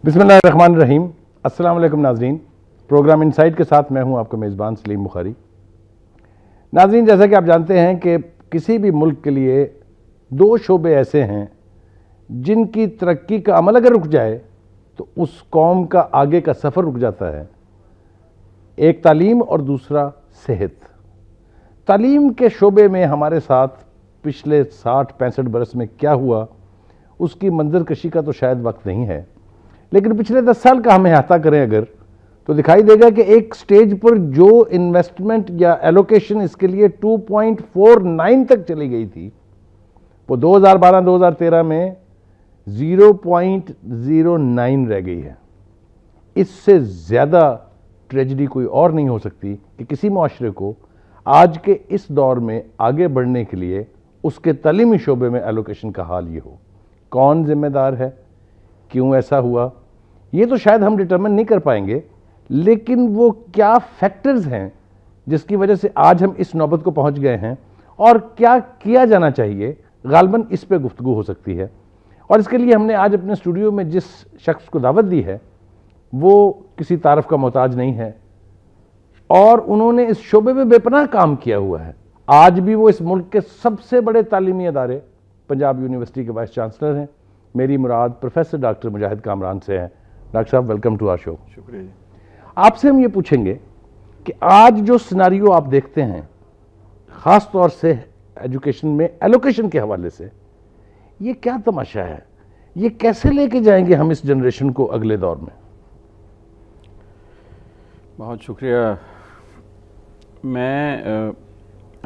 बिस्मिल्लाहिर्रहमानिर्रहीम। अस्सलाम वालेकुम नाज़रीन। प्रोग्राम इनसाइट के साथ मैं हूं आपका मेज़बान सलीम बुखारी। नाज़रीन, जैसा कि आप जानते हैं कि किसी भी मुल्क के लिए दो शोबे ऐसे हैं जिनकी तरक्की का अमल अगर रुक जाए तो उस कौम का आगे का सफ़र रुक जाता है। एक तालीम और दूसरा सेहत। तालीम के शोबे में हमारे साथ पिछले 60-65 बरस में क्या हुआ उसकी मंजरकशी का तो शायद वक्त नहीं है, लेकिन पिछले 10 साल का हम अहाता करें अगर तो दिखाई देगा कि एक स्टेज पर जो इन्वेस्टमेंट या एलोकेशन इसके लिए 2.49 तक चली गई थी वो 2012-2013 में 0.09 रह गई है। इससे ज़्यादा ट्रेजेडी कोई और नहीं हो सकती कि किसी मुआशरे को आज के इस दौर में आगे बढ़ने के लिए उसके तालीमी शोबे में एलोकेशन का हाल ये हो। कौन जिम्मेदार है, क्यों ऐसा हुआ, ये तो शायद हम डिटरमिन नहीं कर पाएंगे, लेकिन वो क्या फैक्टर्स हैं जिसकी वजह से आज हम इस नौबत को पहुंच गए हैं और क्या किया जाना चाहिए, गालबन इस पे गुफ्तगू हो सकती है। और इसके लिए हमने आज अपने स्टूडियो में जिस शख्स को दावत दी है वो किसी तारफ का मोहताज नहीं है और उन्होंने इस शोबे में बेपनाह काम किया हुआ है। आज भी वो इस मुल्क के सबसे बड़े तालीमी अदारे पंजाब यूनिवर्सिटी के वाइस चांसलर हैं। मेरी मुराद प्रोफेसर डॉक्टर मुजाहिद कामरान से है। डॉक्टर साहब, वेलकम टू आवर शो। शुक्रिया जी। आपसे हम ये पूछेंगे कि आज जो सिनारियो आप देखते हैं ख़ास तौर से एजुकेशन में एलोकेशन के हवाले से, ये क्या तमाशा है, ये कैसे लेके जाएंगे हम इस जनरेशन को अगले दौर में? बहुत शुक्रिया।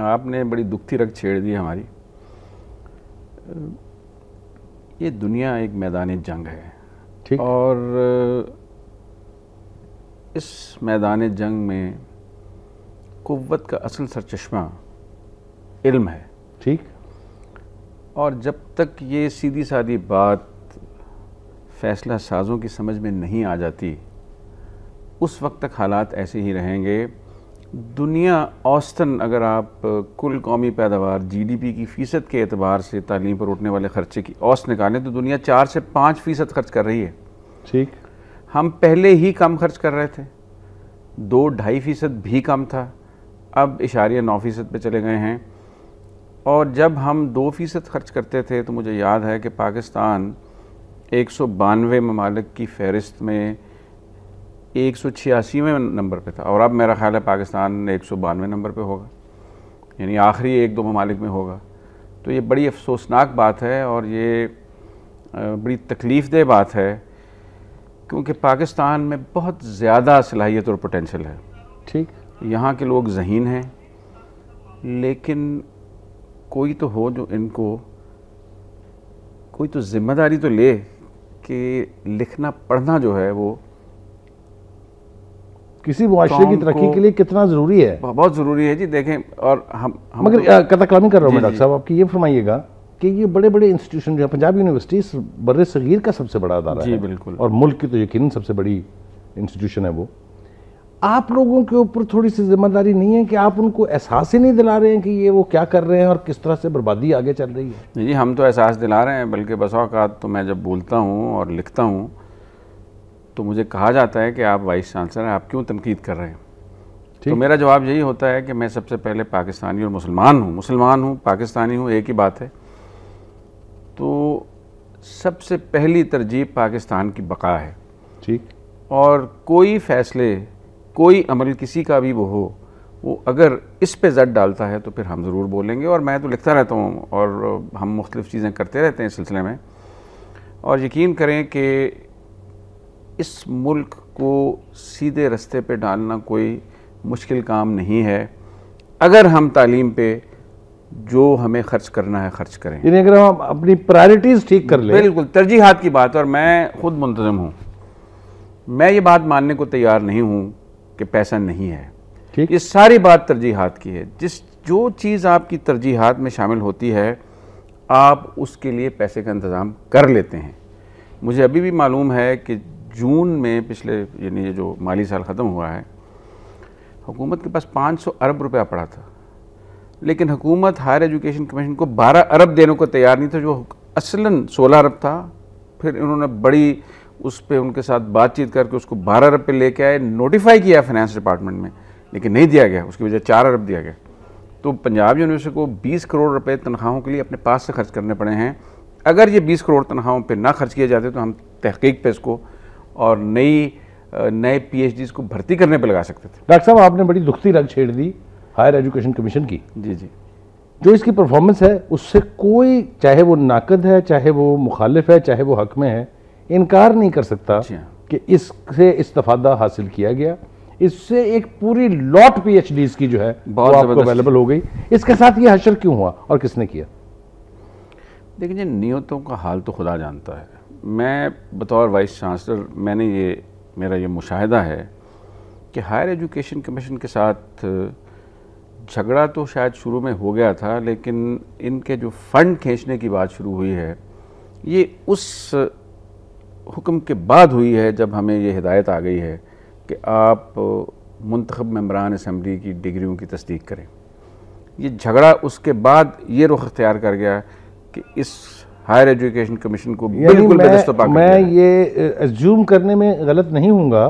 आपने बड़ी दुखती रग छेड़ दी हमारी। ये दुनिया एक मैदान जंग है, ठीक, और इस मैदान जंग में कुव्वत का असल सरचश्मा इल्म है। ठीक, और जब तक ये सीधी सादी बात फैसला साज़ों की समझ में नहीं आ जाती उस वक्त तक हालात ऐसे ही रहेंगे। दुनिया औसतन अगर आप कुल कौमी पैदावार जीडीपी की फ़ीसद के एतबार से तालीम पर उठने वाले ख़र्चे की औसत निकालें तो दुनिया 4 से 5% खर्च कर रही है। ठीक, हम पहले ही कम खर्च कर रहे थे, 2-2.5% भी कम था, अब 0.9% पे चले गए हैं। और जब हम 2% खर्च करते थे तो मुझे याद है कि पाकिस्तान 192वें ममालिक की फ़हरिस्त में 186वें नंबर पे था, और अब मेरा ख्याल है पाकिस्तान 192वें नंबर पे होगा, यानी आखिरी 1-2 ममालिक में होगा। तो ये बड़ी अफसोसनाक बात है और ये बड़ी तकलीफ़देह बात है, क्योंकि पाकिस्तान में बहुत ज़्यादा सलाहियत और पोटेंशल है। ठीक, यहाँ के लोग ज़हीन हैं, लेकिन कोई तो हो जो इनको कोई तो ज़िम्मेदारी तो ले कि लिखना पढ़ना जो है वो किसी मुआशरे की तरक्की के लिए कितना ज़रूरी है। बहुत ज़रूरी है जी। देखें, और हम मगर कतलामी कर रहा हूँ मैं डॉक्टर साहब, आपकी ये फरमाइएगा कि ये बड़े बड़े इंस्टीट्यूशन जो है, पंजाब यूनिवर्सिटी इस बर्रे सगीर का सबसे बड़ा अदारा जी है, बिल्कुल, और मुल्क की तो यकीनन सबसे बड़ी इंस्टीट्यूशन है वो। आप लोगों के ऊपर थोड़ी सी जिम्मेदारी नहीं है कि आप उनको एहसास ही नहीं दिला रहे हैं कि ये वो क्या कर रहे हैं और किस तरह से बर्बादी आगे चल रही है? जी, हम तो एहसास दिला रहे हैं, बल्कि बसा औक़ात तो मैं जब बोलता हूँ और लिखता हूँ तो मुझे कहा जाता है कि आप वाइस चांसलर हैं, आप क्यों तनकीद कर रहे हैं। तो मेरा जवाब यही होता है कि मैं सबसे पहले पाकिस्तानी और मुसलमान हूँ, पाकिस्तानी हूँ, एक ही बात है। तो सबसे पहली तरजीह पाकिस्तान की बका है। ठीक, और कोई फ़ैसले, कोई अमल किसी का भी वो अगर इस पे ज़द डालता है तो फिर हम ज़रूर बोलेंगे। और मैं तो लिखता रहता हूँ और हम मुख्तलिफ़ चीज़ें करते रहते हैं इस सिलसिले में। और यकीन करें कि इस मुल्क को सीधे रास्ते पे डालना कोई मुश्किल काम नहीं है अगर हम तालीम पे जो हमें खर्च करना है खर्च करें। यानी अगर हम अपनी प्रायोरिटीज़ ठीक कर लें। बिल्कुल, तरजीहात की बात। और मैं खुद मुंतज़म हूँ, मैं ये बात मानने को तैयार नहीं हूँ कि पैसा नहीं है। ठीक, ये सारी बात तरजीहात की है। जो चीज़ आपकी तरजीहात में शामिल होती है आप उसके लिए पैसे का इंतज़ाम कर लेते हैं। मुझे अभी भी मालूम है कि जून में पिछले, यानी ये जो माली साल ख़त्म हुआ है, हुकूमत के पास 500 अरब रुपया पड़ा था, लेकिन हुकूमत हायर एजुकेशन कमीशन को 12 अरब देने को तैयार नहीं था, जो असलन 16 अरब था। फिर इन्होंने बड़ी उस पर उनके साथ बातचीत करके उसको 12 अरब पे लेके आए, नोटिफाई किया फाइनेंस डिपार्टमेंट में, लेकिन नहीं दिया गया, उसकी वजह 4 अरब दिया गया। तो पंजाब यूनिवर्सिटी को 20 करोड़ रुपए तनख्वाहों के लिए अपने पास से खर्च करने पड़े हैं। अगर ये 20 करोड़ तनख्वाहों पे ना खर्च किए जाते तो हम तहकीक पे इसको और नए PhDs को भर्ती करने पे लगा सकते थे। डॉक्टर साहब, आपने बड़ी दुखती रग छेड़ दी हायर एजुकेशन कमीशन की। जी जी। जो इसकी परफॉर्मेंस है उससे कोई, चाहे वो नाकद है, चाहे वो मुखालिफ है, चाहे वो हक में है, इनकार नहीं कर सकता कि इससे इस्तिफादा हासिल किया गया। इससे एक पूरी लॉट PhDs की जो है वो आपको अवेलेबल हो गई। इसके साथ ये हशर क्यों हुआ और किसने किया? देखिए, नियतों का हाल तो खुदा जानता है। मैं बतौर वाइस चांसलर, मेरा ये मुशाहिदा है कि हायर एजुकेशन कमीशन के साथ झगड़ा तो शायद शुरू में हो गया था, लेकिन इनके जो फ़ंड खींचने की बात शुरू हुई है, ये उस हुक्म के बाद हुई है जब हमें ये हिदायत आ गई है कि आप मुंतखब मेंबरान असम्बली की डिग्रियों की तस्दीक करें। ये झगड़ा उसके बाद ये रुख अख्तियार कर गया कि इस हायर एजुकेशन कमीशन को बिल्कुल बेदस्तपा कर दिया। मैं ये एज्यूम करने में गलत नहीं हूँगा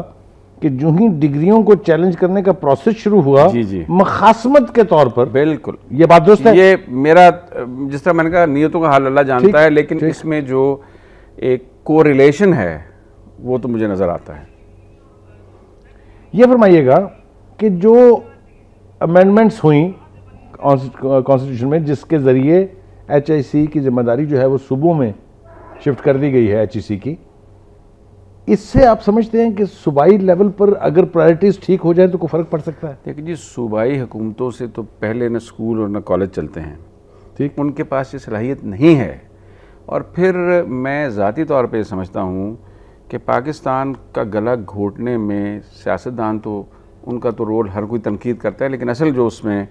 कि जो ही डिग्रियों को चैलेंज करने का प्रोसेस शुरू हुआ, जी जी, मखासमत के तौर पर, बिल्कुल ये बात दुरुस्त है। ये मेरा, जिस तरह मैंने कहा, नियतों का हाल अल्लाह जानता है, लेकिन इसमें जो एक कोरिलेशन है वो तो मुझे नजर आता है। ये फरमाइएगा कि जो अमेंडमेंट्स हुई कॉन्स्टिट्यूशन में, जिसके जरिए HIC की जिम्मेदारी जो है वो सूबों में शिफ्ट कर दी गई है HEC की, इससे आप समझते हैं कि सूबाई लेवल पर अगर प्रायोरिटीज ठीक हो जाए तो कोई फर्क पड़ सकता है? देखिए जी, सूबाई हुकूमतों से तो पहले न स्कूल और न कॉलेज चलते हैं, ठीक, उनके पास ये सलाहियत नहीं है। और फिर मैं ज़ाती तौर पे समझता हूँ कि पाकिस्तान का गला घोटने में सियासतदान तो, उनका तो रोल हर कोई तनकीद करता है, लेकिन असल जो उसमें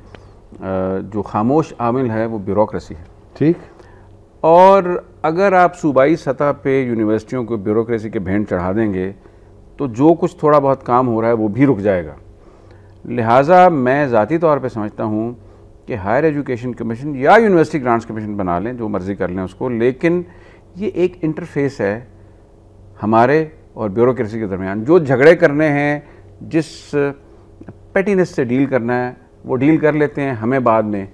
जो खामोश आमिल है वो ब्यूरोक्रेसी है। ठीक। और अगर आप सूबाई सतह पे यूनिवर्सिटियों को ब्यूरोक्रेसी के भेंट चढ़ा देंगे तो जो कुछ थोड़ा बहुत काम हो रहा है वो भी रुक जाएगा। लिहाजा मैं ज़ाती तौर पे समझता हूँ कि हायर एजुकेशन कमीशन या यूनिवर्सिटी ग्रांट्स कमीशन बना लें, जो मर्ज़ी कर लें उसको, लेकिन ये एक इंटरफेस है हमारे और ब्यूरोक्रेसी के दरमियान। जो झगड़े करने हैं, जिस पेटीनेस से डील करना है वो डील कर लेते हैं, हमें बाद में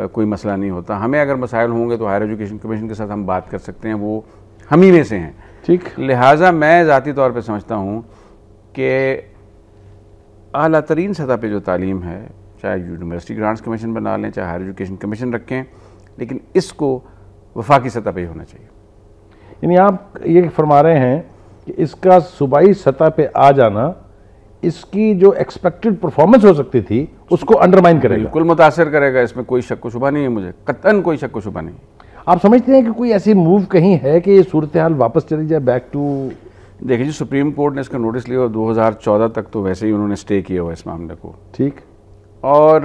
कोई मसला नहीं होता। हमें अगर मसाइल होंगे तो हायर एजुकेशन कमीशन के साथ हम बात कर सकते हैं, वो हम ही में से हैं। ठीक। लिहाजा मैं ज़ाती तौर पे समझता हूँ कि आला तरीन सतह पे जो तालीम है, चाहे यूनिवर्सिटी ग्रांट्स कमीशन बना लें, चाहे हायर एजुकेशन कमीशन रखें, लेकिन इसको वफाकी सतह पे ही होना चाहिए। यानी आप ये फरमा रहे हैं कि इसका सूबाई सतह पे आ जाना इसकी जो एक्सपेक्टेड परफॉर्मेंस हो सकती थी उसको अंडरमाइन करेगा, बिल्कुल मुतासर करेगा। इसमें कोई शक व शुबा नहीं है, मुझे कतन कोई शक व शुबा नहीं। आप समझते हैं कि कोई ऐसी मूव कहीं है कि ये सूरत हाल वापस चली जाए बैक टू? देखिए जी, सुप्रीम कोर्ट ने इसका नोटिस लिया और 2014 तक तो वैसे ही उन्होंने स्टे किया हुआ इस मामले को। ठीक। और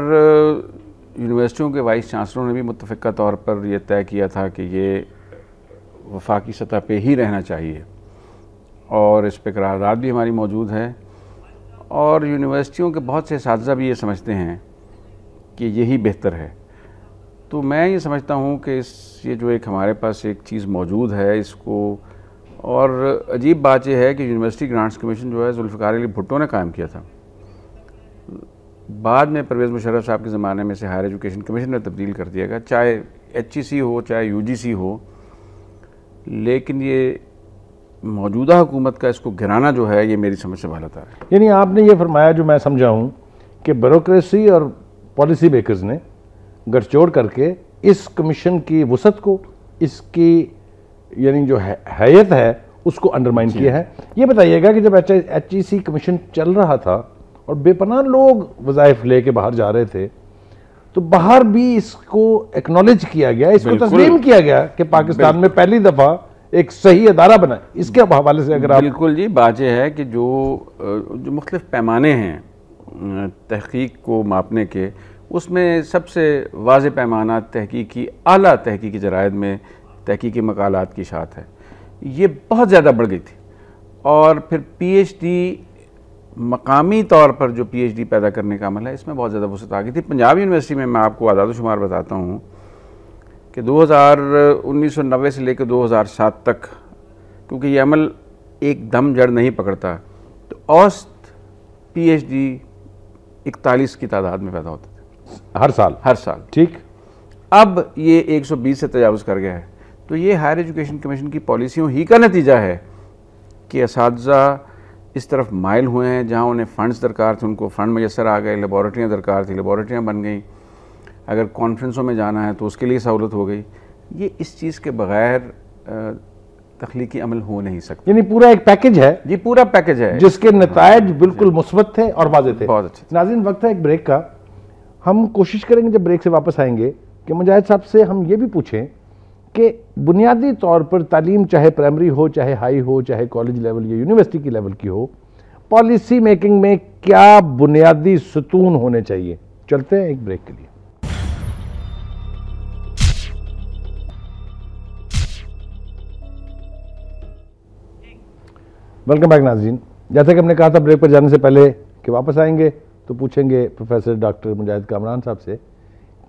यूनिवर्सिटियों के वाइस चांसलरों ने भी मुत्तफ़िक़ा तौर पर यह तय किया था कि ये वफाकी सतह पे ही रहना चाहिए, और इस पर करारदाद भी हमारी मौजूद है। और यूनिवर्सिटियों के बहुत से असातिज़ा भी ये समझते हैं कि यही बेहतर है। तो मैं ये समझता हूँ कि ये जो एक हमारे पास एक चीज़ मौजूद है इसको, और अजीब बात यह है कि यूनिवर्सिटी ग्रांट्स कमीशन जो है जुल्फ़िकार अली भुट्टो ने कायम किया था, बाद में परवेज़ मुशर्रफ साहब के ज़माने में से हायर एजुकेशन कमीशन में तब्दील कर दिया गया, चाहे HEC हो चाहे UGC हो। लेकिन ये मौजूदा हुकूमत का इसको गिराना जो है ये मेरी समझ से बाहर है। यानी आपने ये फरमाया, जो मैं समझा हूँ, कि ब्यूरोक्रेसी और पॉलिसी मेकर्स ने गठजोड़ करके इस कमीशन की वसत को, इसकी यानी जो हैयत है उसको अंडरमाइन किया है। ये बताइएगा कि जब HEC कमीशन चल रहा था और बेपनाह लोग वज़ाइफ लेके बाहर जा रहे थे, तो बाहर भी इसको एक्नॉलेज किया गया, इसको तस्लीम किया गया कि पाकिस्तान में पहली दफ़ा एक सही अदारा बना। इसके हवाले से अगर आप... बिल्कुल जी, बात यह है कि जो मुख्तलिफ पैमाने हैं तहकीक को मापने के, उसमें सबसे वाज़ेह पैमाना तहकीकी, आला तहकीकी जरायद में तहकीकी मकालात की शात है, ये बहुत ज़्यादा बढ़ गई थी। और फिर PhD, मकामी तौर पर जो PhD पैदा करने का अमल है, इसमें बहुत ज़्यादा वसअत आ गई थी। पंजाब यूनिवर्सिटी में मैं आपको आदाद शुमार बताता हूँ कि 1990 से लेकर 2007 तक, क्योंकि ये अमल एकदम जड़ नहीं पकड़ता तो औसत PhD 41 की तादाद में पैदा होते थे हर साल। ठीक। अब ये 120 से तजावुज़ कर गया है। तो ये हायर एजुकेशन कमीशन की पॉलिसियों ही का नतीजा है कि असातिज़ा इस तरफ माइल हुए हैं, जहाँ उन्हें फ़ंड्स दरकार थे उनको फ़ंड मैसर आ गए, लेबॉरेटरियाँ दरकार थी लेबॉरेटरियाँ बन गई, अगर कॉन्फ्रेंसों में जाना है तो उसके लिए सहूलत हो गई। ये इस चीज़ के बग़ैर तख्लीकी अमल हो नहीं सकता। यानी पूरा एक पैकेज है जी, पूरा पैकेज है जिसके नतायज बिल्कुल मुस्बत थे और वाज़े थे। बहुत अच्छे। नाज़रीन, वक्त है एक ब्रेक का। हम कोशिश करेंगे जब ब्रेक से वापस आएंगे कि मुजाहिद साहब से हम ये भी पूछें कि बुनियादी तौर पर तालीम चाहे प्राइमरी हो, चाहे हाई हो, चाहे कॉलेज लेवल या यूनिवर्सिटी की लेवल की हो, पॉलिसी मेकिंग में क्या बुनियादी सुतून होने चाहिए। चलते हैं एक ब्रेक के लिए। वेलकम बैक नाज़रीन। जैसे कि हमने कहा था ब्रेक पर जाने से पहले कि वापस आएंगे तो पूछेंगे प्रोफेसर डॉक्टर मुजाहिद कामरान साहब से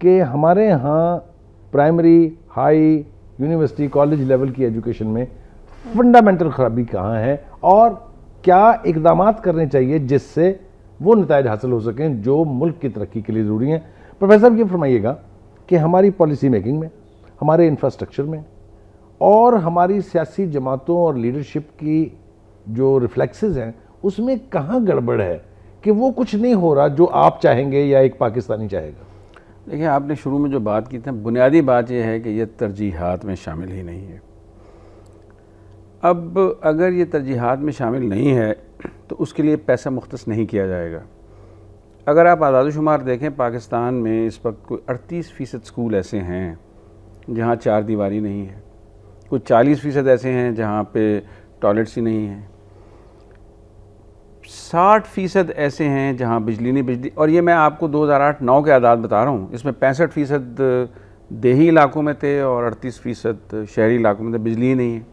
कि हमारे यहाँ primary, high, university, college level की एजुकेशन में फंडामेंटल खराबी कहाँ है और क्या इकदाम करने चाहिए जिससे वो नतायज हासिल हो सकें जो मुल्क की तरक्की के लिए ज़रूरी हैं। प्रोफेसर ये फरमाइएगा कि हमारी पॉलिसी मेकिंग में, हमारे इंफ्रास्ट्रक्चर में और हमारी सियासी जमातों और लीडरशिप की जो रिफ्लेक्सेस हैं उसमें कहाँ गड़बड़ है कि वो कुछ नहीं हो रहा जो आप चाहेंगे या एक पाकिस्तानी चाहेगा। देखिए, आपने शुरू में जो बात की थी, बुनियादी बात यह है कि ये तरजीहात में शामिल ही नहीं है। अब अगर ये तरजीहात में शामिल नहीं है तो उसके लिए पैसा मुख्तस नहीं किया जाएगा। अगर आप आदाद-ओ-शुमार देखें, पाकिस्तान में इस वक्त कोई 38% स्कूल ऐसे हैं जहाँ चार दीवारी नहीं है, कुछ 40% ऐसे हैं जहाँ पे टॉयलेट्स ही नहीं हैं, 60% ऐसे हैं जहाँ बिजली नहीं बिजली। और ये मैं आपको 2008-9 के आदाद बता रहा हूँ। इसमें 65% देही इलाकों में थे और 38% शहरी इलाकों में थे, बिजली ही नहीं है।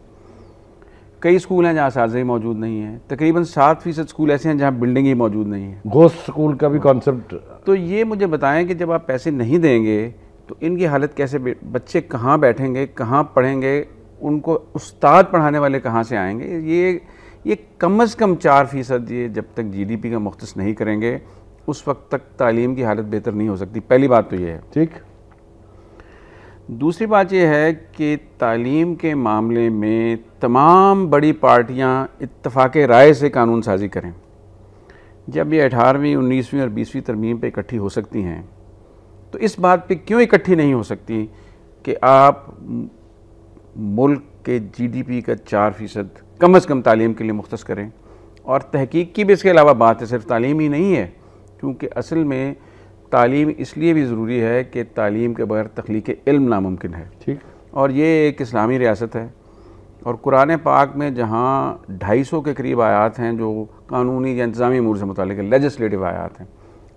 कई स्कूल हैं जहाँ असातिज़ा ही मौजूद नहीं है। तकरीबन 7% स्कूल ऐसे हैं जहाँ बिल्डिंग ही मौजूद नहीं है। घोस्ट स्कूल का भी कॉन्सेप्ट। तो ये मुझे बताएं कि जब आप पैसे नहीं देंगे तो इनकी हालत कैसे, बच्चे कहाँ बैठेंगे, कहाँ पढ़ेंगे, उनको उस्ताद पढ़ाने वाले कहाँ से आएंगे। ये कम से कम 4% ये जब तक GDP का मुख्तस नहीं करेंगे उस वक्त तक तालीम की हालत बेहतर नहीं हो सकती। पहली बात तो ये है। ठीक। दूसरी बात ये है कि तालीम के मामले में तमाम बड़ी पार्टियां इत्तफाक राय से कानून साजी करें। जब ये 18वीं, 19वीं और 20वीं तरमीम पे इकट्ठी हो सकती हैं तो इस बात पे क्यों इकट्ठी नहीं हो सकती कि आप मुल्क के GDP का 4% कम से कम तालीम के लिए मुख्तस करें। और तहकीक की भी इसके अलावा बात है, सिर्फ तालीम ही नहीं है, क्योंकि असल में तालीम इसलिए भी ज़रूरी है कि तालीम के बगैर तख्लीक इल्म नामुमकिन है। ठीक। और ये एक इस्लामी रियासत है और कुरान पाक में जहाँ 250 के करीब आयात हैं जो कानूनी या इंतज़ामी अमूर से मुतालिक लेजिस्लेटिव आयात हैं,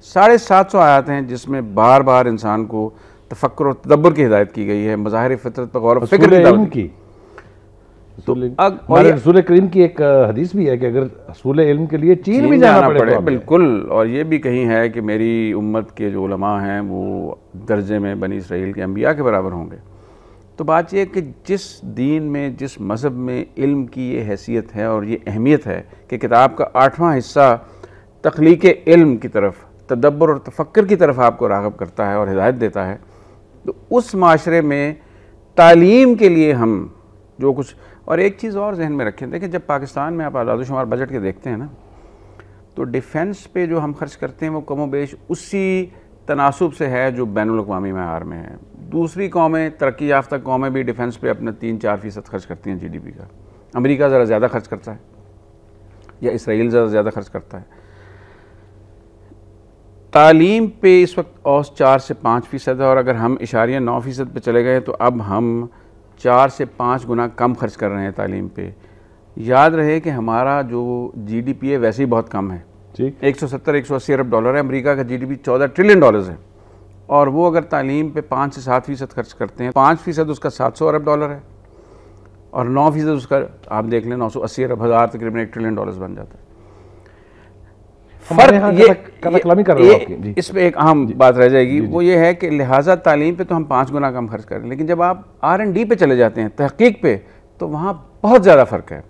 750 आयात हैं जिसमें बार बार इंसान को तफक्कुर और तदब्बर की हिदायत की गई है, मज़ाहिर फितरत पर गौर फ़िक्र की। तो रसूल करीम की एक हदीस भी है कि अगर हसूल इल्म के लिए चीन भी जाना पड़े। बिल्कुल। और ये भी कहीं है कि मेरी उम्मत के जो उलमा हैं वो दर्जे में बनी इसराइल के अंबिया के बराबर होंगे। तो बात यह है कि जिस दीन में, जिस मज़हब में इल्म की ये हैसियत है और ये अहमियत है कि किताब का 8वां हिस्सा तख्लीक इल्म की तरफ, तदब्बर और तफक्कर की तरफ आपको राग़िब करता है और हिदायत देता है, तो उस माशरे में तालीम के लिए हम जो कुछ। और एक चीज़ और जहन में रखें, देखिए जब पाकिस्तान में आप आदाद-ओ-शुमार बजट के देखते हैं ना, तो डिफेंस पे जो हम खर्च करते हैं वो कमोबेश उसी तनासुब से है जो बैनुल अक़वामी मेआर में है। दूसरी कौमें, तरक्की याफ्ता कौमें भी डिफेंस पे अपना 3-4% खर्च करती हैं GDP का। अमेरिका ज़रा ज़्यादा खर्च करता है या इसराइल ज़रा ज़्यादा खर्च करता है। तालीम पे इस वक्त औसत 4 से 5% है और अगर हम इशारिया 9% पे चले गए तो अब हम 4 से 5 गुना कम खर्च कर रहे हैं तालीम पे। याद रहे कि हमारा जो GDP है वैसे ही बहुत कम है। ठीक। 170-180 अरब डॉलर है। अमेरिका का GDP 14 ट्रिलियन डॉलर्स है और वो अगर तालीम पे 5 से 7% खर्च करते हैं, 5% उसका 700 अरब डॉलर है और 9% उसका आप देख लें 980 अरब, हज़ार, तकरीबन 1 ट्रिलियन डॉलर्स बन जाता है। इसमें एक अहम बात रह जाएगी, वो ये है कि लिहाजा तालीम पे तो हम 5 गुना कम खर्च करें, लेकिन जब आप R&D पे चले जाते हैं, तहकीक पे, तो वहाँ बहुत ज़्यादा फ़र्क है।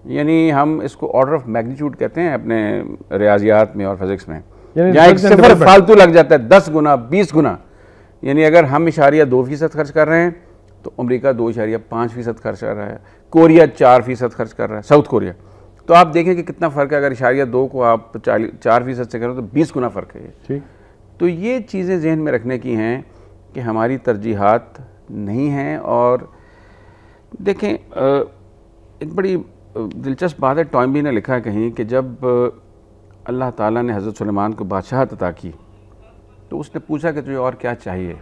यानी हम इसको ऑर्डर ऑफ मैग्नीट्यूड कहते हैं अपने रियाजियात में और फिजिक्स में, यानी यहाँ एक सिफर फालतू लग जाता है 10 गुना 20 गुना। यानी अगर हम 2% खर्च कर रहे हैं तो अमेरिका 2.5% खर्च कर रहा है, कोरिया 4% खर्च कर रहा है, साउथ कोरिया। तो आप देखें कि कितना फ़र्क है। अगर 2 को आप 4% से करो तो 20 गुना फ़र्क है ये। ठीक। तो ये चीज़ें जहन में रखने की हैं कि हमारी तरजीहात नहीं हैं। और देखें एक बड़ी दिलचस्प बात है, टॉयम्बी ने लिखा है कहीं कि जब अल्लाह ताला ने हज़रत सुलेमान को बादशाहत अता की तो उसने पूछा कि तुझे और क्या चाहिए,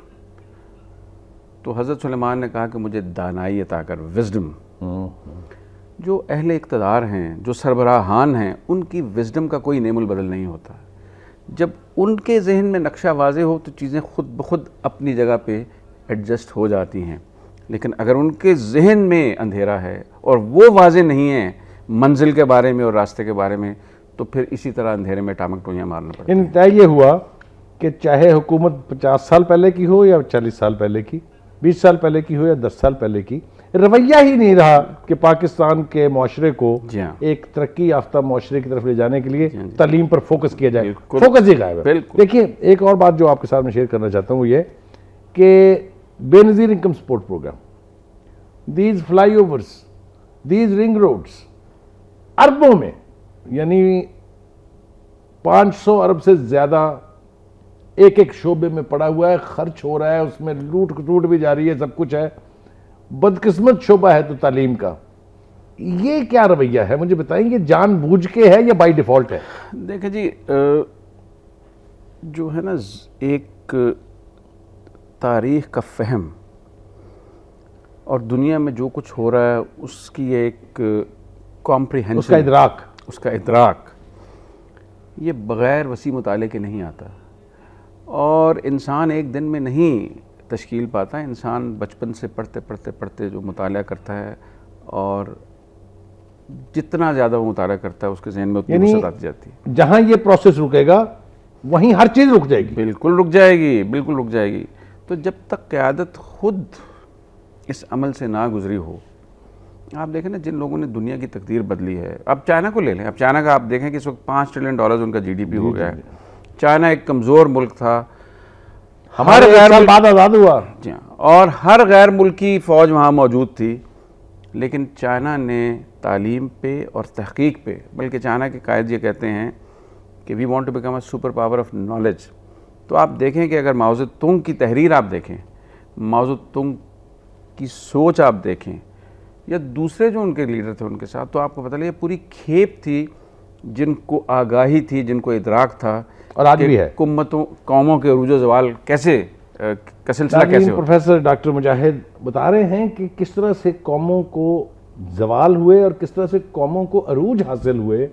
तो हज़रत सुलेमान ने कहा कि मुझे दानाई अता कर, विज़डम। जो अहले इक़्तिदार हैं, जो सरबराहान हैं, उनकी विज़डम का कोई नेमुल बदल नहीं होता। जब उनके जहन में नक्शा वाज़े हो तो चीज़ें खुद ब खुद अपनी जगह पे एडजस्ट हो जाती हैं। लेकिन अगर उनके जहन में अंधेरा है और वो वाज़े नहीं है मंजिल के बारे में और रास्ते के बारे में, तो फिर इसी तरह अंधेरे में टामक टोइयाँ मारना पड़ता है। तय ये हुआ कि चाहे हुकूमत 50 साल पहले की हो या 40 साल पहले की, 20 साल पहले की हो या 10 साल पहले की, रवैया ही नहीं रहा कि पाकिस्तान के माशरे को एक तरक्की याफ्ता माशरे की तरफ ले जाने के लिए तालीम पर फोकस किया जाए। फोकस ही गायब है। देखिए, एक और बात जो आपके साथ में शेयर करना चाहता हूँ ये कि Benazir income support program, these flyovers, these ring roads, अरबों में, यानी 500 अरब से ज़्यादा एक एक शोबे में पड़ा हुआ है, खर्च हो रहा है, उसमें लूट खटूट भी जारी है, सब कुछ है। बदकिस्मत शोबा है तो तालीम का। ये क्या रवैया है, मुझे बताएंगे? जानबूझ के है या बाय डिफॉल्ट है? देखिए जी, जो है ना, एक तारीख का फहम और दुनिया में जो कुछ हो रहा है उसकी एक कॉम्प्रिहेंशन, उसका इदराक, ये बग़ैर वसी मुताले के नहीं आता। और इंसान एक दिन में नहीं तश्कील पाता है। इंसान बचपन से पढ़ते पढ़ते पढ़ते जो मुताला करता है, और जितना ज़्यादा वो मुताला करता है उसके ज़हन में उतनी वसअत आती जाती है। जहाँ ये प्रोसेस रुकेगा वहीं हर चीज़ रुक जाएगी। बिल्कुल रुक जाएगी, बिल्कुल रुक जाएगी। तो जब तक क़यादत खुद इस अमल से ना गुजरी हो, आप देखें ना, जिन लोगों ने दुनिया की तकदीर बदली है, अब चाइना को ले लें। अब चाइना का आप देखें कि इस वक्त $5 ट्रिलियन उनका GDP हो गया है। चाइना एक कमज़ोर मुल्क था, हमारे गैर बाद आज़ाद हुआ, और हर गैर मुल्की फ़ौज वहाँ मौजूद थी। लेकिन चाइना ने तालीम पे और तहकीक पे, बल्कि चाइना के कायद ये कहते हैं कि we want to become a super power of knowledge. तो आप देखें कि अगर माओ ज़ेदुंग की तहरीर आप देखें, माओ ज़ेदुंग की सोच आप देखें, या दूसरे जो उनके लीडर थे उनके साथ, तो आपको पता लगे पूरी खेप थी, जिनको आगाही थी, जिनको इदराक था, और आज भी है, कौमों के उरूज ज़वाल कैसे का सिलसिला कैसे हो। प्रोफेसर डॉक्टर मुजाहिद बता रहे हैं कि किस तरह से कौमों को ज़वाल हुए और किस तरह से कौमों को अरूज हासिल हुए,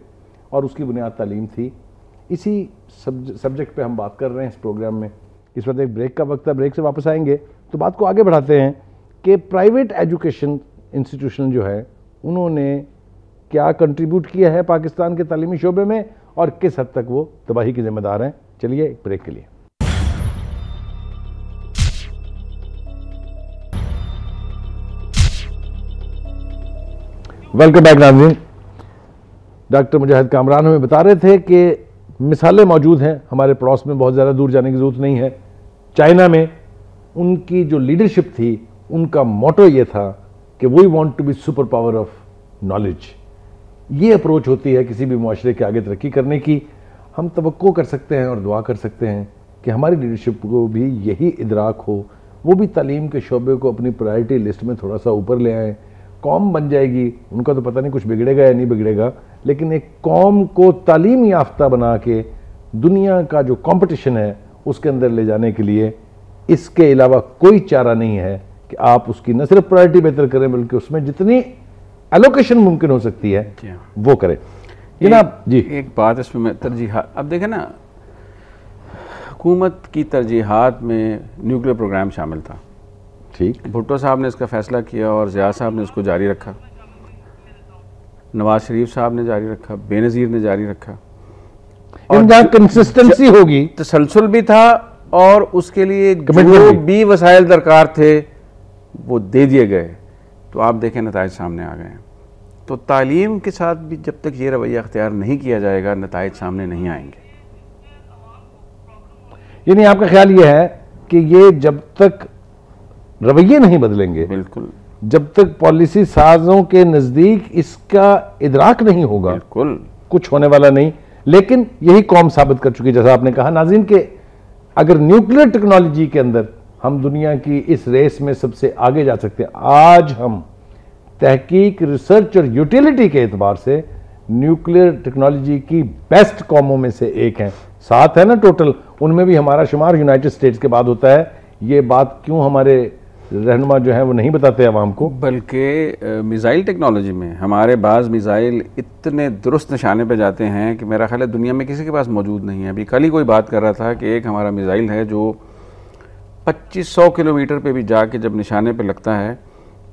और उसकी बुनियाद तालीम थी। इसी सब्जेक्ट पे हम बात कर रहे हैं इस प्रोग्राम में। इस वक्त एक ब्रेक का वक्त है, ब्रेक से वापस आएंगे तो बात को आगे बढ़ाते हैं कि प्राइवेट एजुकेशन इंस्टीट्यूशन जो है उन्होंने क्या कंट्रीब्यूट किया है पाकिस्तान के तालीमी शोबे में, और किस हद तक वो तबाही के जिम्मेदार हैं। चलिए एक ब्रेक के लिए। वेलकम बैक नाज़रीन। डॉक्टर मुजाहिद कामरान हमें बता रहे थे कि मिसालें मौजूद हैं हमारे पड़ोस में, बहुत ज़्यादा दूर जाने की ज़रूरत नहीं है। चाइना में उनकी जो लीडरशिप थी, उनका मोटो ये था कि we want to be super power of knowledge. ये अप्रोच होती है किसी भी मुआशरे के आगे तरक्की करने की। हम तवक्को कर सकते हैं और दुआ कर सकते हैं कि हमारी लीडरशिप को भी यही इदराक हो, वो भी तालीम के शोबे को अपनी प्रायोरिटी लिस्ट में थोड़ा सा ऊपर ले आएँ। कौम बन जाएगी, उनका तो पता नहीं कुछ बिगड़ेगा या नहीं बिगड़ेगा, लेकिन एक कौम को तालीम याफ्ता बना के दुनिया का जो कंपटीशन है उसके अंदर ले जाने के लिए इसके अलावा कोई चारा नहीं है कि आप उसकी न सिर्फ प्रायोरिटी बेहतर करें, बल्कि उसमें जितनी एलोकेशन मुमकिन हो सकती है वो करें। जनाब जी, एक बात इसमें मैं तरजीहात, अब देखें ना, हुकूमत की तरजीहात में न्यूक्लियर प्रोग्राम शामिल था। ठीक, भुट्टो साहब ने इसका फैसला किया और ज़िया साहब ने उसको जारी रखा, नवाज शरीफ साहब ने जारी रखा, बेनज़ीर ने जारी रखा, और जहाँ कंसिस्टेंसी होगी, तसलसल भी था, और उसके लिए जो भी वसाइल दरकार थे वो दे दिए गए। तो आप देखें नताइज सामने आ गए हैं। तो तालीम के साथ भी जब तक ये रवैया अख्तियार नहीं किया जाएगा, नताइज सामने नहीं आएंगे। यानी आपका ख्याल ये है कि ये जब तक रवैये नहीं बदलेंगे, बिल्कुल, जब तक पॉलिसी साजों के नजदीक इसका इदराक नहीं होगा, बिल्कुल कुछ होने वाला नहीं। लेकिन यही कौम साबित कर चुकी, जैसा आपने कहा नाज़रीन, के अगर न्यूक्लियर टेक्नोलॉजी के अंदर हम दुनिया की इस रेस में सबसे आगे जा सकते हैं। आज हम तहकीक, रिसर्च और यूटिलिटी के एतबार से न्यूक्लियर टेक्नोलॉजी की बेस्ट कौमों में से एक हैं। 7 है ना टोटल, उनमें भी हमारा शुमार यूनाइटेड स्टेट्स के बाद होता है। ये बात क्यों हमारे रहनुमा जो है वो नहीं बताते आवाम को? बल्कि मिसाइल टेक्नोलॉजी में हमारे बाज़ मिसाइल इतने दुरुस्त निशाने पे जाते हैं कि मेरा ख्याल है दुनिया में किसी के पास मौजूद नहीं है। अभी कल ही कोई बात कर रहा था कि एक हमारा मिसाइल है जो 2500 किलोमीटर पे भी जाके जब निशाने पे लगता है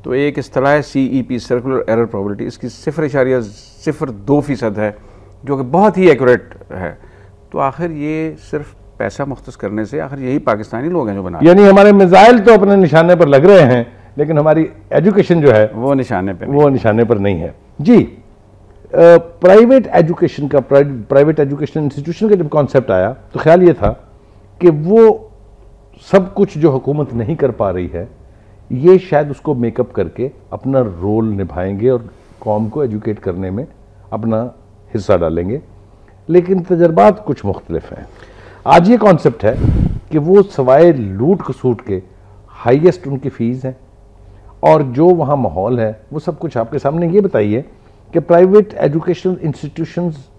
तो एक इस्तिलाह है CEP, सर्कुलर एरर प्रोबेबिलिटी, इसकी 0.02% है, जो कि बहुत ही एक्यूरेट है। तो आखिर ये सिर्फ पैसा मुख्तस करने से, आखिर यही पाकिस्तानी लोग हैं जो बना, यानी हमारे मिसाइल तो अपने निशाने पर लग रहे हैं, लेकिन हमारी एजुकेशन जो है वो निशाने पर नहीं है। जी, प्राइवेट एजुकेशन का, प्राइवेट एजुकेशन इंस्टीट्यूशन का जब कॉन्सेप्ट आया तो ख्याल ये था कि वो सब कुछ जो हुकूमत नहीं कर पा रही है, ये शायद उसको मेकअप करके अपना रोल निभाएंगे और कौम को एजुकेट करने में अपना हिस्सा डालेंगे। लेकिन तजर्बात कुछ मुख्तलिफ हैं। आज ये कॉन्सेप्ट है कि वो सवाए लूट खसूट के हाईएस्ट उनकी फ़ीस है और जो वहाँ माहौल है वो सब कुछ आपके सामने। ये बताइए कि प्राइवेट एजुकेशनल इंस्टीट्यूशंस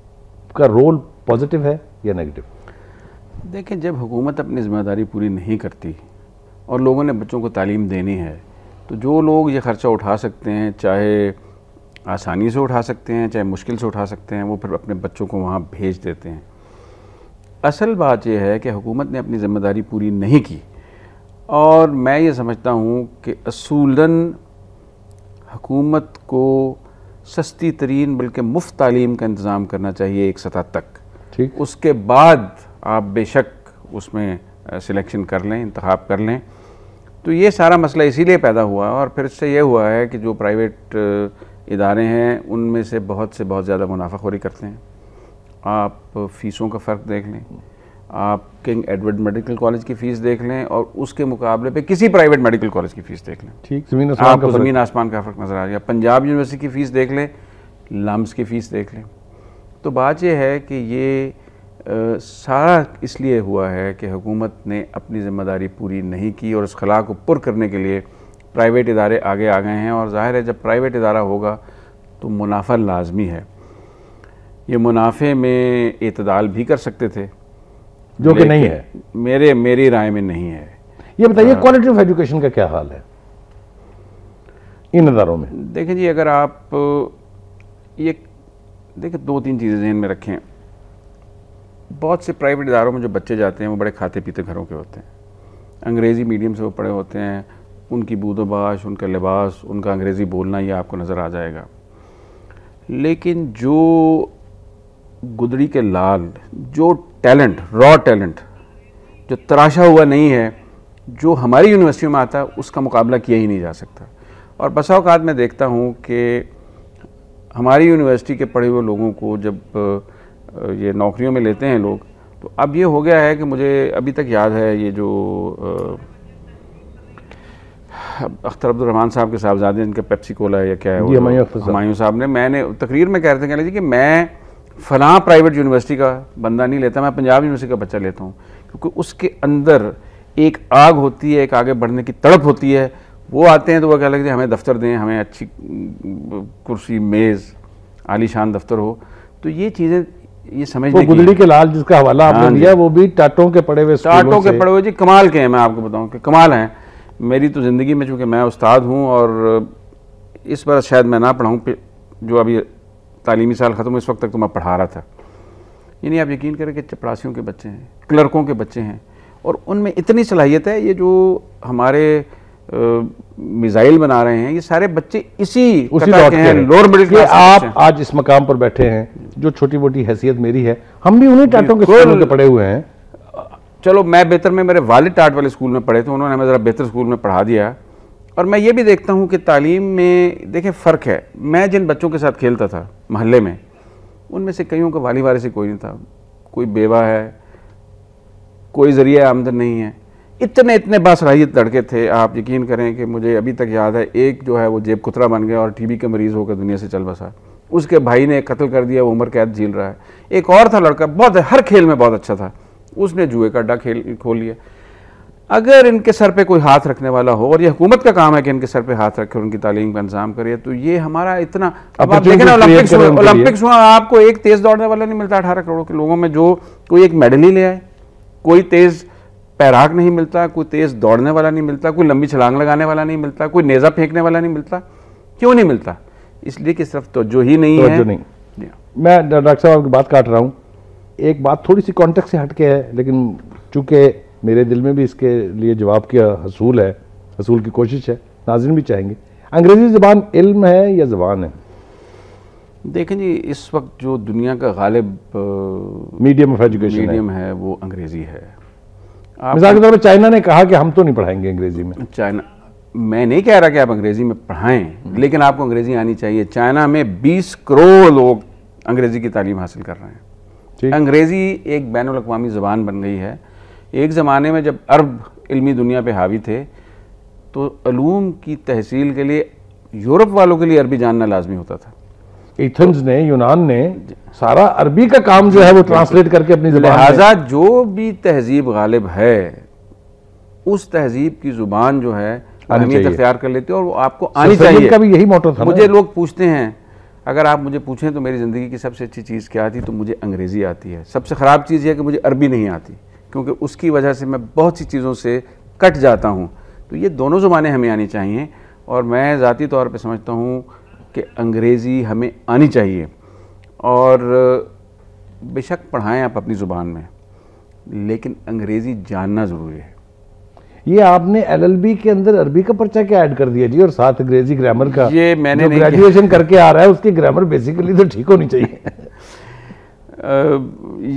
का रोल पॉजिटिव है या नेगेटिव? देखें, जब हुकूमत अपनी ज़िम्मेदारी पूरी नहीं करती और लोगों ने बच्चों को तालीम देनी है, तो जो लोग ये ख़र्चा उठा सकते हैं, चाहे आसानी से उठा सकते हैं चाहे मुश्किल से उठा सकते हैं, वो फिर अपने बच्चों को वहाँ भेज देते हैं। असल बात यह है कि हुकूमत ने अपनी ज़िम्मेदारी पूरी नहीं की और मैं ये समझता हूँ कि असूलन हुकूमत को सस्ती तरीन बल्कि मुफ्त तालीम का इंतज़ाम करना चाहिए एक सतह तक। ठीक, उसके उसके बाद आप बेशक उसमें सिलेक्शन कर लें, इंतखाब कर लें। तो ये सारा मसला इसीलिए पैदा हुआ और फिर इससे ये हुआ है कि जो प्राइवेट इदारे हैं उनमें से बहुत ज़्यादा मुनाफाखोरी करते हैं। आप फ़ीसों का फ़र्क देख लें, आप किंग एडवर्ड मेडिकल कॉलेज की फ़ीस देख लें और उसके मुकाबले पे किसी प्राइवेट मेडिकल कॉलेज की फ़ीस देख लें, ठीक, आपको ज़मीन आसमान का फ़र्क नज़र आ गया। पंजाब यूनिवर्सिटी की फ़ीस देख लें, लम्स की फ़ीस देख लें। तो बात यह है कि ये सारा इसलिए हुआ है कि हुकूमत ने अपनी ज़िम्मेदारी पूरी नहीं की और इस खला को पुर करने के लिए प्राइवेट इदारे आगे आ गए हैं। और ज़ाहिर है जब प्राइवेट इदारा होगा तो मुनाफा लाजमी है। ये मुनाफे में एतदाल भी कर सकते थे, जो कि नहीं है, मेरी राय में नहीं है। ये बताइए क्वालिटी ऑफ एजुकेशन का क्या हाल है इन इदारों में? देखें जी, अगर आप ये देखें 2-3 चीज़ें ज़हन में रखें। बहुत से प्राइवेट इदारों में जो बच्चे जाते हैं वो बड़े खाते पीते घरों के होते हैं, अंग्रेज़ी मीडियम से वो पढ़े होते हैं, उनकी बूदोबाश, उनका लिबास, उनका अंग्रेज़ी बोलना ये आपको नज़र आ जाएगा। लेकिन जो गुदड़ी के लाल, जो टैलेंट, रॉ टैलेंट जो तराशा हुआ नहीं है, जो हमारी यूनिवर्सिटियों में आता है, उसका मुकाबला किया ही नहीं जा सकता। और बसा औक़ात मैं देखता हूँ कि हमारी यूनिवर्सिटी के पढ़े हुए लोगों को जब ये नौकरियों में लेते हैं लोग, तो अब ये हो गया है कि मुझे अभी तक याद है ये जो अख्तर अब्दुल रहमान साहब के साहबजादे, इनका पेप्सी कोला है या क्या है, हुमायूं साहब ने, मैंने तकरीर में कह रहे थे, कह लीजिए कि मैं फ़लाँ प्राइवेट यूनिवर्सिटी का बंदा नहीं लेता, मैं पंजाब यूनिवर्सिटी का बच्चा लेता हूँ, क्योंकि उसके अंदर एक आग होती है, एक आगे बढ़ने की तड़प होती है। वो आते हैं तो वह कह लगते हैं हमें दफ्तर दें, हमें अच्छी कुर्सी मेज़ आलीशान दफ्तर हो। तो ये चीज़ें ये समझने की, गुदड़ी के लाल जिसका हवाला आपने दिया, वो भी टाटों के पड़े हुए, टाटों के पड़े हुए जी कमाल के हैं। मैं आपको बताऊं कि कमाल हैं। मेरी तो ज़िंदगी में, चूँकि मैं उस्ताद हूँ और इस बार शायद मैं ना पढ़ाऊँ, जो अभी तालीमी साल ख़त्म हुआ इस वक्त तक तो मैं पढ़ा रहा था। यानी आप यकीन करें कि चपरासियों के बच्चे हैं, क्लर्कों के बच्चे हैं और उनमें इतनी सलाहियत है। ये जो हमारे मिसाइल बना रहे हैं, ये सारे बच्चे उसी लौट के हैं, लोअर मिडिल क्लास। आप आज इस मकाम पर बैठे हैं, जो छोटी मोटी हैसियत मेरी है, हम भी उन्हीं टाटों के स्कूलों के पढ़े हुए हैं। चलो मैं बेहतर में, मेरे वालिद टाट वाले स्कूल में पढ़े थे, उन्होंने हमें ज़रा बेहतर स्कूल में पढ़ा दिया और मैं ये भी देखता हूँ कि तालीम में देखें फ़र्क है। मैं जिन बच्चों के साथ खेलता था महल्ले में, उनमें से कईयों का वाली वारिस ही कोई नहीं था, कोई बेवा है, कोई ज़रिया आमदन नहीं है। इतने बासलाहियत लड़के थे, आप यकीन करें कि मुझे अभी तक याद है, एक जो है वो जेब कुतरा बन गया और टीबी का मरीज़ होकर दुनिया से चल बसा, उसके भाई ने कत्ल कर दिया, वो उम्र कैद झील रहा है। एक और था लड़का, बहुत हर खेल में बहुत अच्छा था, उसने जुए का अड्डा खोल लिया। अगर इनके सर पे कोई हाथ रखने वाला हो, और ये हुकूमत का काम है कि इनके सर पे हाथ रखे और उनकी तालीम का इंतजाम करे, तो ये हमारा इतना, अब आप देखें ना ओलंपिक्स में आपको एक तेज दौड़ने वाला नहीं मिलता 18 करोड़ के लोगों में, जो कोई एक मेडल ही ले आए, कोई तेज पैराक नहीं मिलता, कोई तेज दौड़ने वाला नहीं मिलता, कोई लंबी छलांग लगाने वाला नहीं मिलता, कोई नेज़ा फेंकने वाला नहीं मिलता। क्यों नहीं मिलता? इसलिए कि सिर्फ तवज्जो ही नहीं है। मैं डॉक्टर साहब आपकी बात काट रहा हूँ, एक बात थोड़ी सी कॉन्टेक्स्ट से हटके है, लेकिन चूंकि मेरे दिल में भी इसके लिए जवाब की हसूल की कोशिश है, नाज़रीन भी चाहेंगे। अंग्रेज़ी ज़बान इल्म है या ज़बान है? देखें जी, इस वक्त जो दुनिया का गालिब मीडियम ऑफ एजुकेशन है वो अंग्रेज़ी है। मिसाल के तौर पर चाइना ने कहा कि हम तो नहीं पढ़ाएंगे अंग्रेज़ी में। चाइना, मैं नहीं कह रहा कि आप अंग्रेज़ी में पढ़ाएं, लेकिन आपको अंग्रेज़ी आनी चाहिए। चाइना में 20 करोड़ लोग अंग्रेज़ी की तालीम हासिल कर रहे हैं। अंग्रेज़ी एक बैनुल अक़वामी ज़बान बन गई है। एक ज़माने में जब अरब इल्मी दुनिया पे हावी थे, तो अलूम की तहसील के लिए यूरोप वालों के लिए अरबी जानना लाजमी होता था। एथेंस ने, यूनान ने सारा अरबी का काम जो है वो ट्रांसलेट करके अपनी ज़बान, लिहाजा जो भी तहजीब गालिब है, उस तहजीब की ज़ुबान जो है अहमियत अख्तियार कर लेती है और वो आपको आनी चाहिए। का भी यही मोटो था। मुझे लोग पूछते हैं, अगर आप मुझे पूछें तो मेरी ज़िंदगी की सबसे अच्छी चीज़ क्या आती, तो मुझे अंग्रेज़ी आती है। सबसे ख़राब चीज़ यह है कि मुझे अरबी नहीं आती, क्योंकि उसकी वजह से मैं बहुत सी चीज़ों से कट जाता हूँ। तो ये दोनों ज़ुबानें हमें आनी चाहिए, और मैं ज़ाती तौर पे समझता हूँ कि अंग्रेज़ी हमें आनी चाहिए। और बेशक पढ़ाएं आप अपनी ज़ुबान में, लेकिन अंग्रेज़ी जानना ज़रूरी है। ये आपने एलएलबी के अंदर अरबी का पर्चा क्या ऐड कर दिया जी, और साथ अंग्रेजी ग्रामर का? ये मैंने नहीं, ग्रेजुएशन करके आ रहा है उसकी ग्रामर बेसिकली तो ठीक होनी चाहिए।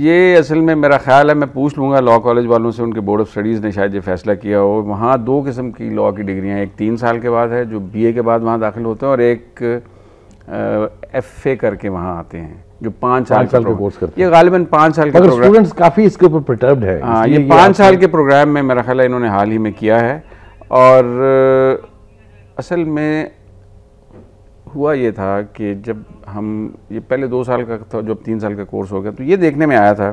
ये असल में मेरा ख्याल है, मैं पूछ लूँगा लॉ कॉलेज वालों से, उनके बोर्ड ऑफ स्टडीज़ ने शायद ये फैसला किया हो। वहाँ 2 किस्म की लॉ की डिग्रियाँ, एक 3 साल के बाद है जो बीए के बाद वहाँ दाखिल होते हैं, और एक एफए करके वहाँ आते हैं जो 5 साल का कोर्स करते हैं। ये गालिबन 5 साल के प्रोग्राम, स्टूडेंट्स काफ़ी इसके ऊपर पर्टर्ब्ड है। हाँ, ये 5 साल के प्रोग्राम में मेरा ख्याल है इन्होंने हाल ही में किया है। और असल में हुआ ये था कि जब हम, ये पहले 2 साल का था, जब 3 साल का कोर्स हो गया, तो ये देखने में आया था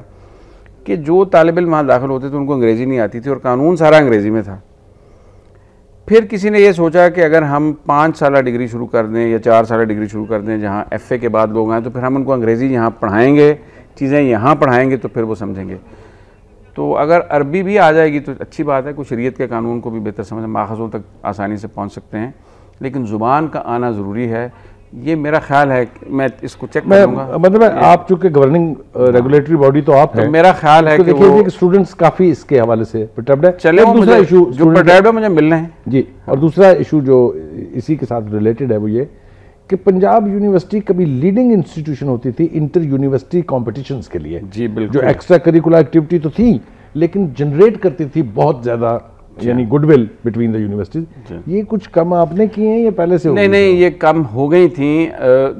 कि जो तालिब इल्म वहाँ दाखिल होते थे उनको अंग्रेज़ी नहीं आती थी और कानून सारा अंग्रेज़ी में था। फिर किसी ने ये सोचा कि अगर हम 5 साल डिग्री शुरू कर दें या 4 साल डिग्री शुरू कर दें जहाँ एफए के बाद लोग आएँ, तो फिर हम उनको अंग्रेज़ी यहाँ पढ़ाएंगे, चीज़ें यहाँ पढ़ाएंगे, तो फिर वो समझेंगे। तो अगर अरबी भी आ जाएगी तो अच्छी बात है, कुछ शरीयत के कानून को भी बेहतर समझ, माखज़ों तक आसानी से पहुँच सकते हैं, लेकिन ज़ुबान का आना ज़रूरी है। ये मेरा ख्याल है, मैं इसको चेक करूँगा। मतलब आप चूँकि गवर्निंग रेगुलेटरी बॉडी तो आप हैं, मेरा ख्याल है कि देखिए स्टूडेंट्स काफ़ी इसके हवाले से पर्टर्ब्ड है। चले, दूसरा इशू जो पर्टर्ब्ड है मुझे मिल रहे हैं जी, और दूसरा इशू जो इसी के साथ रिलेटेड है वो ये कि पंजाब यूनिवर्सिटी कभी लीडिंग इंस्टीट्यूशन होती थी इंटर यूनिवर्सिटी कॉम्पिटिशन्स के लिए। जी बिल्कुल। जो एक्स्ट्रा करिकुलर एक्टिविटी तो थी, लेकिन जनरेट करती थी बहुत ज़्यादा, यानी गुडविल बिटवीन द यूनिवर्सिटीज। ये कुछ कम आपने किए हैं या पहले से? नहीं, ये कम हो गई थी।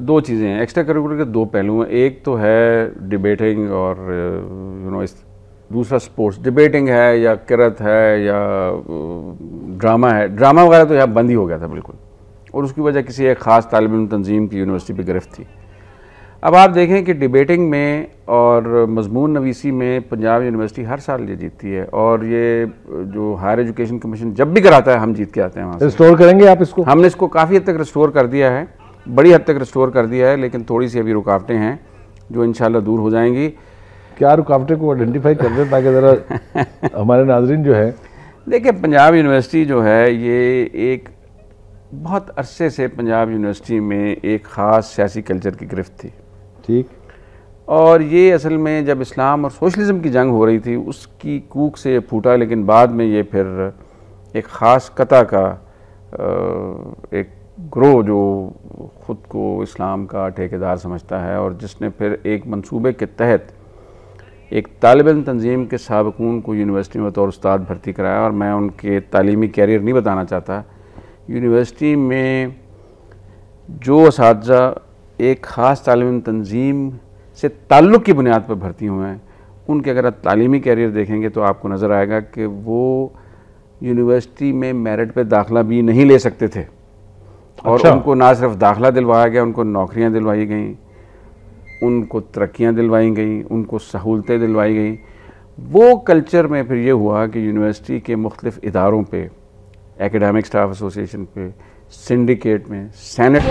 2 चीज़ें हैं, एक्स्ट्रा करिकुलर के 2 पहलू हैं। एक तो है डिबेटिंग और दूसरा स्पोर्ट्स। डिबेटिंग है या किरत है या ड्रामा है, ड्रामा वगैरह तो यहाँ बंद ही हो गया था बिल्कुल, और उसकी वजह किसी एक ख़ास तालिब इल्म तंजीम की यूनिवर्सिटी पर गिरफ्त थी। अब आप देखें कि डिबेटिंग में और मजमून नवीसी में पंजाब यूनिवर्सिटी हर साल ये जीतती है, और ये जो हायर एजुकेशन कमीशन जब भी कराता है हम जीत के आते हैं वहाँ से। रिस्टोर करेंगे आप इसको? हमने इसको काफ़ी हद तक रिस्टोर कर दिया है, बड़ी हद तक रिस्टोर कर दिया है, लेकिन थोड़ी सी अभी रुकावटें हैं जो इंशाल्लाह दूर हो जाएंगी। क्या रुकावटें को आइडेंटिफाई कर दें ताकि ज़रा हमारे नाजरीन जो है। देखिए, पंजाब यूनिवर्सिटी जो है ये एक बहुत अरसे से पंजाब यूनिवर्सिटी में एक ख़ास सियासी कल्चर की गिरफ्त थी। ठीक। और ये असल में जब इस्लाम और सोशलिज़म की जंग हो रही थी उसकी कूक से ये फूटा, लेकिन बाद में ये फिर एक ख़ास कता का एक ग्रोह जो ख़ुद को इस्लाम का ठेकेदार समझता है, और जिसने फिर एक मंसूबे के तहत एक तालिब इल्म तंजीम के साबकून को यूनिवर्सिटी में बतौर उस्ताद भर्ती कराया। और मैं उनके तालीमी कैरियर नहीं बताना चाहता यूनिवर्सिटी में जो असातिज़ा एक ख़ास तालीमी तंजीम से ताल्लुक़ की बुनियाद पर भर्ती हुए हैं, उनके अगर आप तालीमी कैरियर देखेंगे तो आपको नज़र आएगा कि वो यूनिवर्सिटी में मेरिट पे दाखिला भी नहीं ले सकते थे। और अच्छा। उनको ना सिर्फ दाखिला दिलवाया गया, उनको नौकरियां दिलवाई गई, उनको तरक्कियां दिलवाई गई, उनको सहूलतें दिलवाई गई। वो कल्चर में फिर ये हुआ कि यूनिवर्सिटी के मुख्तलिफ इदारों पे, एकेडमिक स्टाफ एसोसिएशन पे, सिंडिकेट में, सेनेट